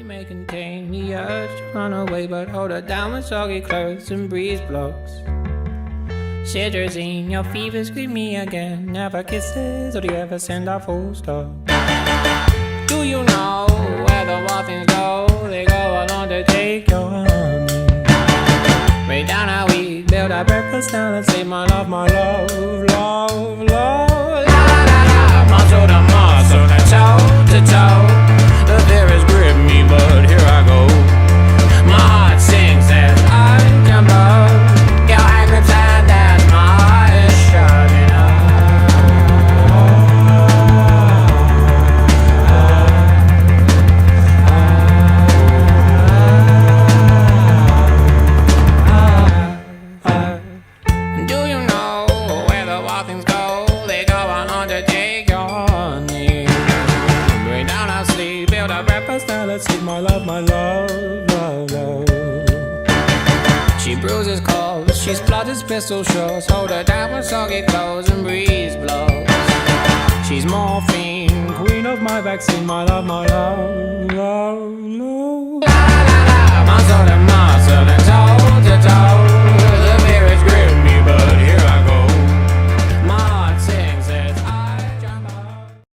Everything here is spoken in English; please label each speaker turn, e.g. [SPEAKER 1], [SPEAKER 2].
[SPEAKER 1] may contain the urge to run away, but hold her down with soggy clothes and breeze blocks. Cetirizine, your fevers greet me again. Never kisses, or do you ever send a full stop? Do you know where the wild things go? They go along to take your honey. Way down how we build our breakfast down and say my love, love, love. La la la, muscle to muscle, toe to toe. The fears grip me, but here I go. My heart sings as I jump up. Your hand grips and as my heart is shutting up. Do you know where the wild things go? They go on to take your honey. Bring down our sleep, build our breakfast, now let's eat my love, love, love. She bruises calls, she splutters pistol shots. Hold her down with soggy clothes and breeze blows. She's morphine, queen of my vaccine, my love, love, love.